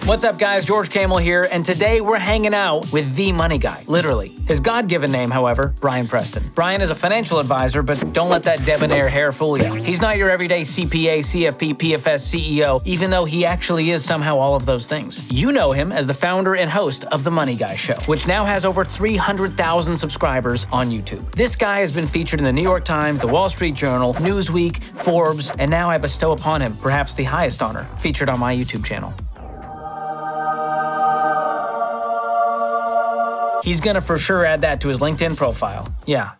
What's up, guys? George Kamel here, and today we're hanging out with the money guy, literally. His God-given name, however, Brian Preston. Brian is a financial advisor, but don't let that debonair hair fool you. He's not your everyday CPA, CFP, PFS, CEO, even though he actually is somehow all of those things. You know him as the founder and host of The Money Guy Show, which now has over 300,000 subscribers on YouTube. This guy has been featured in the New York Times, the Wall Street Journal, Newsweek, Forbes, and now I bestow upon him perhaps the highest honor, featured on my YouTube channel. He's gonna for sure add that to his LinkedIn profile. Yeah,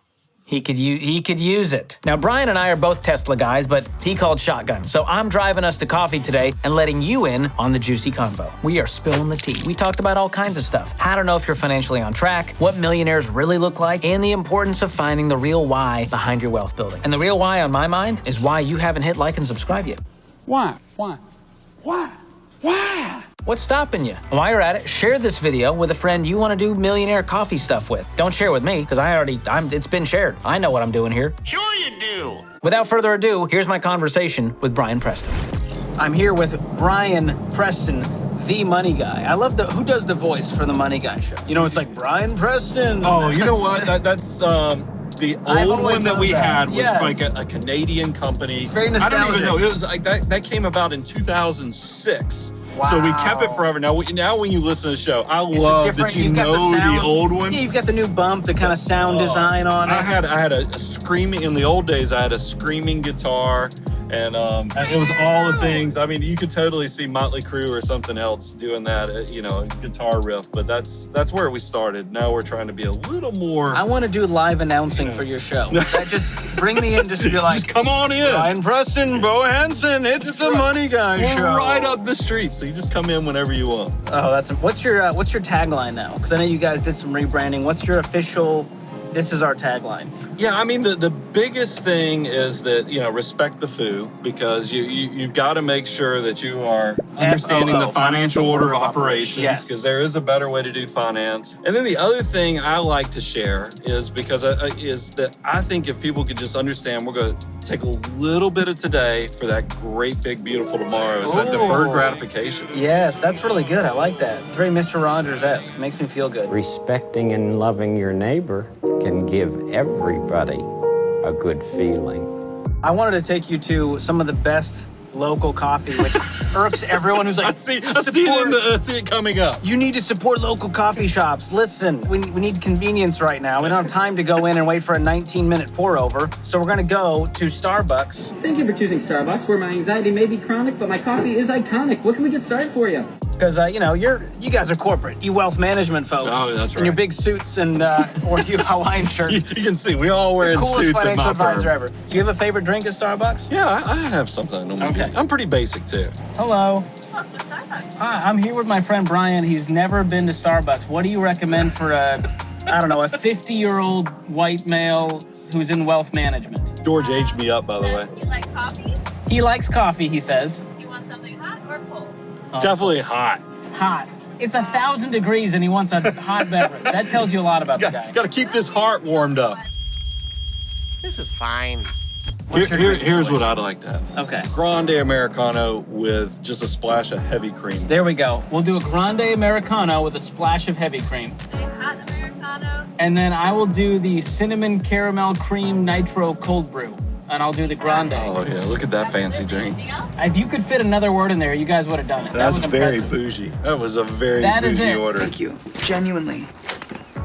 he could use it. Now, Brian and I are both Tesla guys, but he called shotgun. So I'm driving us to coffee today and letting you in on the juicy convo. We are spilling the tea. We talked about all kinds of stuff. How to know if you're financially on track, what millionaires really look like, and the importance of finding the real why behind your wealth building. And the real why on my mind is why you haven't hit like and subscribe yet. Why? What's stopping you? And while you're at it, share this video with a friend you want to do millionaire coffee stuff with. Don't share with me, because it's been shared. I know what I'm doing here. Sure you do. Without further ado, here's my conversation with Brian Preston. I'm here with Brian Preston, the money guy. I love who does the voice for the Money Guy Show? You know, it's like Brian Preston. Oh, you know what? That's the old one that we had was like a Canadian company. It's very nostalgic. I don't even know. It was like that came about in 2006. Wow. So we kept it forever. Now when you listen to the show, I love that you know the old one. Yeah, you've got the new bump, the kind of sound design on it. I had a screaming, in the old days, I had a screaming guitar. And it was all the things. I mean, you could totally see Motley Crue or something else doing that, guitar riff. But that's where we started. Now we're trying to be a little more. I want to do live announcing for your show. Just bring me in, just to be like, just come on in. Brian Preston, Bo Hansen, it's the Money Guy Show. We're right up the street, so you just come in whenever you want. Oh, what's your tagline now? Because I know you guys did some rebranding. What's your official? This is our tagline. Yeah, I mean, the biggest thing is that, respect the foo, because you've got to make sure that you are understanding the financial order of operations, because there is a better way to do finance. And then the other thing I like to share is that I think if people could just understand, we're going to take a little bit of today for that great, big, beautiful tomorrow. It's that deferred gratification. Yes, that's really good. I like that. It's very Mr. Rogers-esque. Makes me feel good. Respecting and loving your neighbor can give everybody a good feeling. I wanted to take you to some of the best local coffee, which irks everyone who's like, I see it coming up. You need to support local coffee shops. Listen, we need convenience right now. We don't have time to go in and wait for a 19-minute pour over. So we're gonna go to Starbucks. Thank you for choosing Starbucks, where my anxiety may be chronic, but my coffee is iconic. What can we get started for you? Because you guys are corporate, you wealth management folks. Oh, that's right. In your big suits and or you Hawaiian shirts. You can see we all wear suits. Coolest financial at my advisor ever. Do you have a favorite drink at Starbucks? Yeah, I have something. Okay. I'm pretty basic too. Hello. Hi, I'm here with my friend Brian. He's never been to Starbucks. What do you recommend for a 50-year-old white male who's in wealth management? George aged me up, by the way. You like coffee? He likes coffee, he says. You want something hot or cold? Definitely hot. Hot. It's 1,000 degrees and he wants a hot beverage. That tells you a lot about the guy. Got to keep this heart warmed up. This is fine. Here's what I'd like to have. Okay. Grande Americano with just a splash of heavy cream. There we go. We'll do a Grande Americano with a splash of heavy cream. A hot Americano. And then I will do the cinnamon caramel cream nitro cold brew. And I'll do the Grande. Oh, yeah. Look at that fancy drink. If you could fit another word in there, you guys would have done it. That's that was very impressive. bougie. That was a very bougie order. Thank you. Genuinely.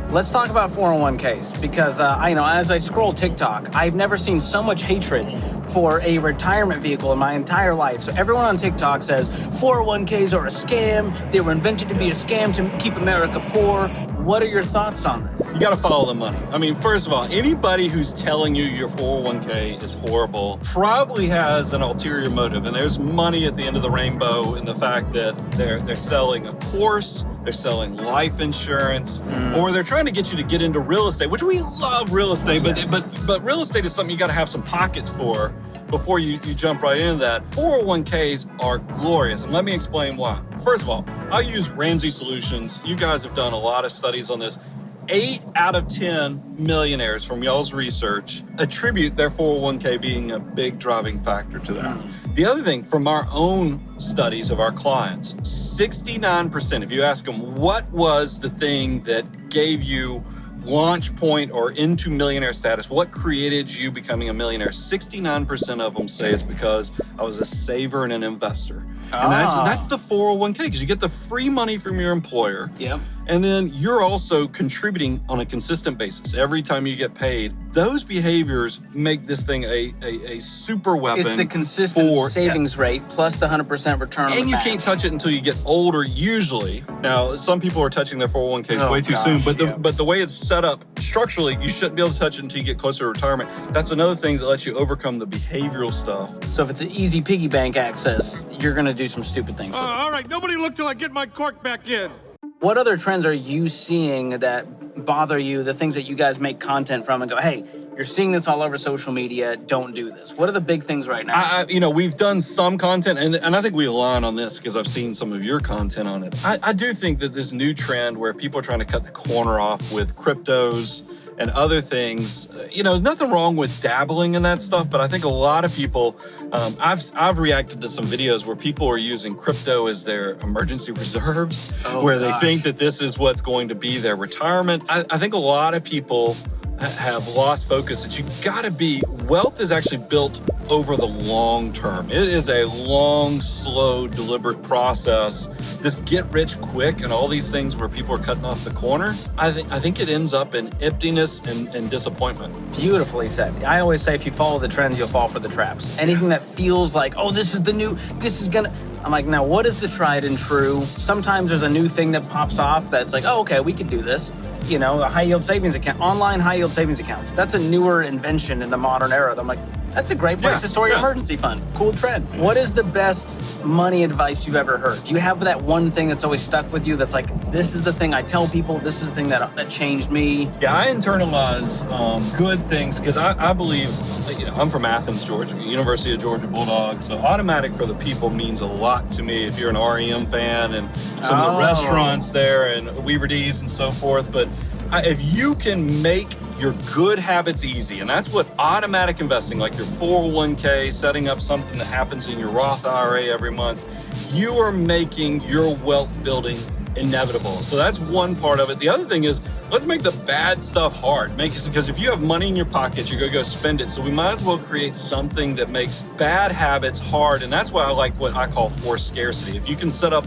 Let's talk about 401ks because as I scroll TikTok, I've never seen so much hatred for a retirement vehicle in my entire life. So everyone on TikTok says 401ks are a scam. They were invented to be a scam to keep America poor. What are your thoughts on this? You got to follow the money. I mean, first of all, anybody who's telling you your 401k is horrible probably has an ulterior motive. And there's money at the end of the rainbow in the fact that they're selling a course, they're selling life insurance, or they're trying to get you to get into real estate, which we love real estate, but real estate is something you got to have some pockets for before you jump right into that. 401ks are glorious, and let me explain why. First of all, I use Ramsey Solutions. You guys have done a lot of studies on this. 8 out of 10 millionaires from y'all's research attribute their 401k being a big driving factor to that. The other thing, from our own studies of our clients, 69%, if you ask them what was the thing that gave you launch point or into millionaire status, what created you becoming a millionaire, 69% of them say it's because I was a saver and an investor. And that's the 401k, because you get the free money from your employer. Yep. And then you're also contributing on a consistent basis every time you get paid. Those behaviors make this thing a super weapon. It's the consistent savings rate plus the 100% return on the And you match. can't touch it until you get older, usually. Now, some people are touching their 401ks way too soon, but the way it's set up structurally, you shouldn't be able to touch it until you get closer to retirement. That's another thing that lets you overcome the behavioral stuff. So if it's an easy piggy bank access, you're going to do some stupid things with it. All right, nobody look till I get my cork back in. What other trends are you seeing that bother you, the things that you guys make content from and go, hey, you're seeing this all over social media, don't do this? What are the big things right now? We've done some content, and I think we align on this because I've seen some of your content on it. I do think that this new trend where people are trying to cut the corner off with cryptos and other things, there's nothing wrong with dabbling in that stuff, but I think a lot of people, I've reacted to some videos where people are using crypto as their emergency reserves, they think that this is what's going to be their retirement. I think a lot of people have lost focus that you gotta be, wealth is actually built over the long term. It is a long, slow, deliberate process. This get rich quick and all these things where people are cutting off the corner, I think it ends up in emptiness and disappointment. Beautifully said. I always say if you follow the trends, you'll fall for the traps. Anything that feels like, I'm like, now what is the tried and true? Sometimes there's a new thing that pops off that's like, oh, okay, we could do this. A high yield savings account, online high yield savings accounts. That's a newer invention in the modern era. I'm like, that's a great place to store your emergency fund. Cool trend. What is the best money advice you've ever heard? Do you have that one thing that's always stuck with you that's like, this is the thing I tell people, this is the thing that changed me? Yeah, I internalize good things because I believe, I'm from Athens, Georgia, University of Georgia Bulldogs. So automatic for the people means a lot to me if you're an REM fan and some of the restaurants there and Weaver D's and so forth. But if you can make your good habits easy, and that's what automatic investing, like your 401k, setting up something that happens in your Roth IRA every month, you are making your wealth building inevitable. So that's one part of it. The other thing is, let's make the bad stuff hard. Because if you have money in your pocket, you're gonna go spend it. So we might as well create something that makes bad habits hard. And that's why I like what I call forced scarcity. If you can set up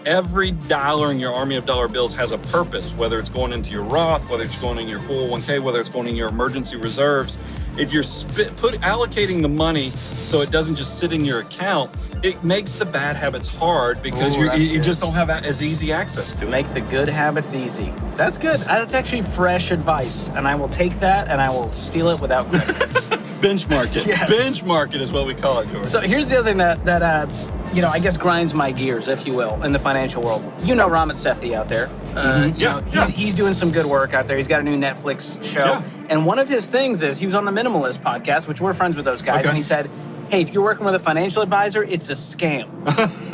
every dollar in your army of dollar bills has a purpose, whether it's going into your Roth, whether it's going in your 401k, whether it's going in your emergency reserves. If you're allocating the money so it doesn't just sit in your account, it makes the bad habits hard because you just don't have as easy access to it. Make the good habits easy. That's good. That's actually fresh advice, and I will take that and I will steal it without credit. Benchmark it. Yes. Benchmark it is what we call it, George. So here's the other thing that I guess grinds my gears, if you will, in the financial world. Ramit Sethi out there. He's doing some good work out there. He's got a new Netflix show. Yeah. And one of his things is he was on the Minimalist podcast, which we're friends with those guys. Okay. And he said, hey, if you're working with a financial advisor, it's a scam.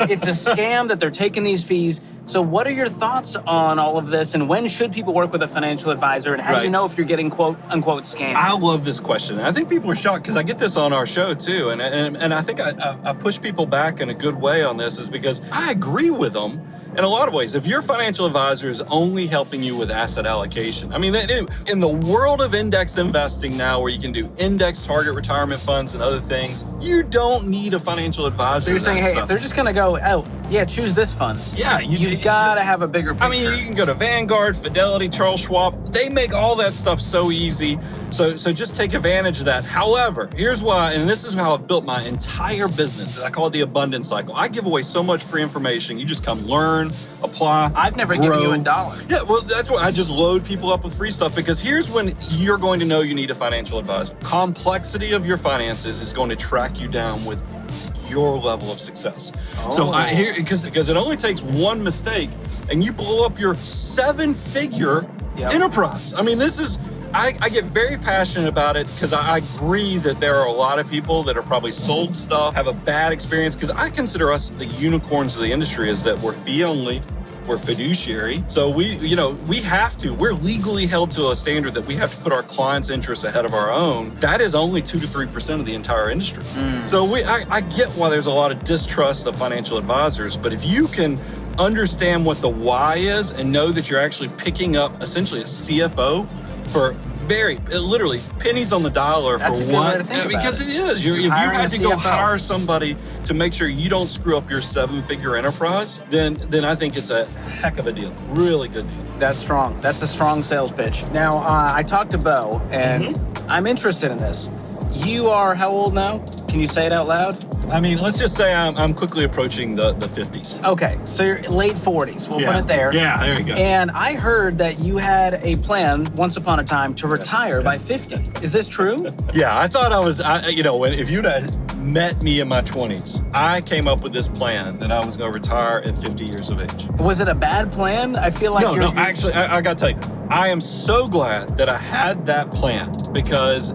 It's a scam that they're taking these fees. So what are your thoughts on all of this? And when should people work with a financial advisor? And how do you know if you're getting quote unquote scammed? I love this question. I think people are shocked because I get this on our show too. And I think I push people back in a good way on this is because I agree with them in a lot of ways. If your financial advisor is only helping you with asset allocation, I mean, in the world of index investing now where you can do index target retirement funds and other things, you don't need a financial advisor. So you're saying, hey, if they're just going to go, choose this fund. Yeah. You've got to have a bigger picture. I mean, you can go to Vanguard, Fidelity, Charles Schwab. They make all that stuff so easy. So just take advantage of that. However, here's why, and this is how I've built my entire business. I call it the abundance cycle. I give away so much free information. You just come learn, apply. I've never given you $1. Yeah, well, that's why I just load people up with free stuff because here's when you're going to know you need a financial advisor. Complexity of your finances is going to track you down with your level of success. So because it only takes one mistake and you blow up your 7-figure enterprise. I mean, this is, I get very passionate about it because I agree that there are a lot of people that are probably sold stuff, have a bad experience, because I consider us the unicorns of the industry is that we're fee only, We're fiduciary. So we have to. We're legally held to a standard that we have to put our clients' interests ahead of our own. That is only 2 to 3% of the entire industry. So I get why there's a lot of distrust of financial advisors, but if you can understand what the why is and know that you're actually picking up essentially a CFO for literally pennies on the dollar. That's for a good one, way to think because about it is. If you Hiring had a to go CFO. hire somebody to make sure you don't screw up your 7-figure enterprise, then I think it's a heck of a deal. Really good deal. That's strong. That's a strong sales pitch. Now, I talked to Bo, and I'm interested in this. You are how old now? Can you say it out loud? I mean, let's just say I'm quickly approaching the 50s. Okay, so you're late 40s. We'll put it there. Yeah, there you go. And I heard that you had a plan once upon a time to retire by 50. Is this true? Yeah, I thought if you'd have met me in my 20s, I came up with this plan that I was going to retire at 50 years of age. Was it a bad plan? I feel like Actually, I got to tell you, I am so glad that I had that plan because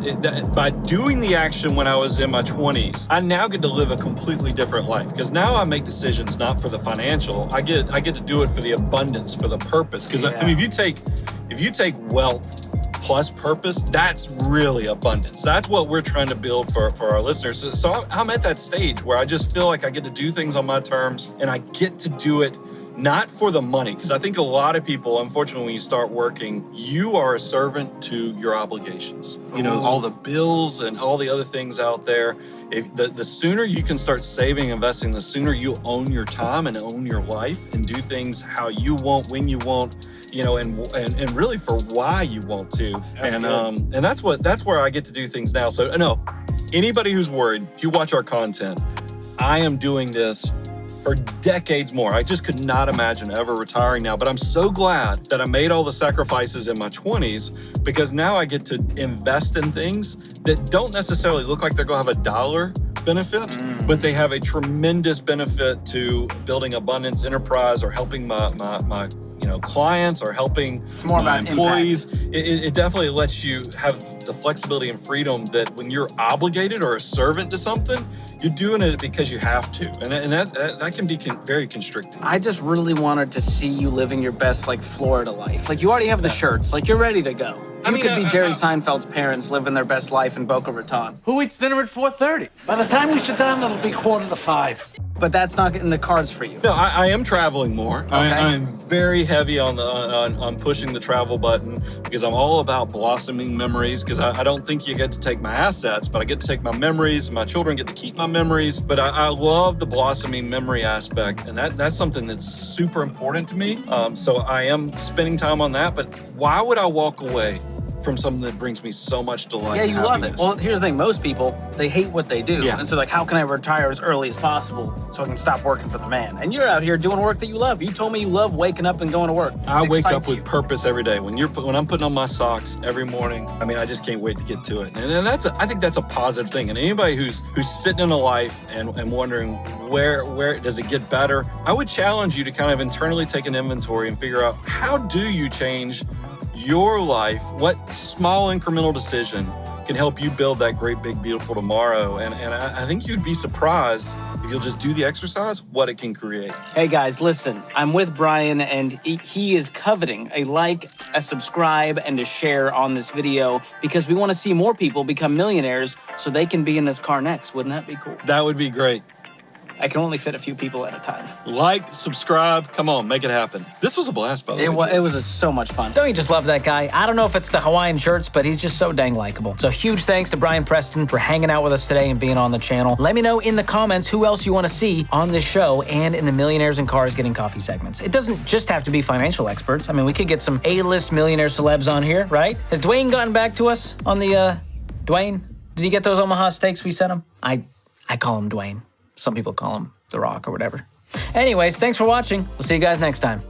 by doing the action when I was in my 20s, I now get to live a completely different life because now I make decisions not for the financial. I get to do it for the abundance, for the purpose. Because I mean, if you take wealth plus purpose, that's really abundance. That's what we're trying to build for our listeners. So I'm at that stage where I just feel like I get to do things on my terms and I get to do it not for the money, because I think a lot of people, unfortunately, when you start working, you are a servant to your obligations. You know, all the bills and all the other things out there. The sooner you can start saving, investing, the sooner you own your time and own your life and do things how you want, when you want, and really for why you want to. And that's where I get to do things now. So no, anybody who's worried, if you watch our content, I am doing this for decades more. I just could not imagine ever retiring now, but I'm so glad that I made all the sacrifices in my 20s because now I get to invest in things that don't necessarily look like they're going to have a dollar benefit, but they have a tremendous benefit to building abundance enterprise or helping my clients or helping my employees. It definitely lets you have the flexibility and freedom that when you're obligated or a servant to something, you're doing it because you have to. And that can be very constricting. I just really wanted to see you living your best, Florida life. You already have the shirts. You're ready to go. You could be Jerry Seinfeld's parents living their best life in Boca Raton. Who eats dinner at 4:30? By the time we sit down, it'll be 4:45. But that's not in the cards for you. No, I am traveling more. Okay. I'm very heavy on pushing the travel button because I'm all about blossoming memories because I don't think you get to take my assets, but I get to take my memories. My children get to keep my memories. But I love the blossoming memory aspect, and that's something that's super important to me. So I am spending time on that. But why would I walk away from something that brings me so much delight? Yeah, you and love it. happiness? Well, here's the thing. Most people, they hate what they do. Yeah. And so how can I retire as early as possible so I can stop working for the man? And you're out here doing work that you love. You told me you love waking up and going to work. I wake up Excites with you. purpose every day. When I'm putting on my socks every morning, I mean, I just can't wait to get to it. And I think that's a positive thing. And anybody who's sitting in a life and wondering where does it get better, I would challenge you to kind of internally take an inventory and figure out how do you change your life? What small incremental decision can help you build that great, big, beautiful tomorrow? And I think you'd be surprised if you'll just do the exercise, what it can create. Hey guys, listen, I'm with Brian and he is coveting a like, a subscribe, and a share on this video because we want to see more people become millionaires so they can be in this car next. Wouldn't that be cool? That would be great. I can only fit a few people at a time. Like, subscribe, come on, make it happen. This was a blast, by the way. It was so much fun. Don't you just love that guy? I don't know if it's the Hawaiian shirts, but he's just so dang likable. So huge thanks to Brian Preston for hanging out with us today and being on the channel. Let me know in the comments who else you want to see on this show and in the Millionaires and Cars Getting Coffee segments. It doesn't just have to be financial experts. I mean, we could get some A-list millionaire celebs on here, right? Has Dwayne gotten back to us on the, Dwayne? Did he get those Omaha steaks we sent him? I call him Dwayne. Some people call him The Rock or whatever. Anyways, thanks for watching. We'll see you guys next time.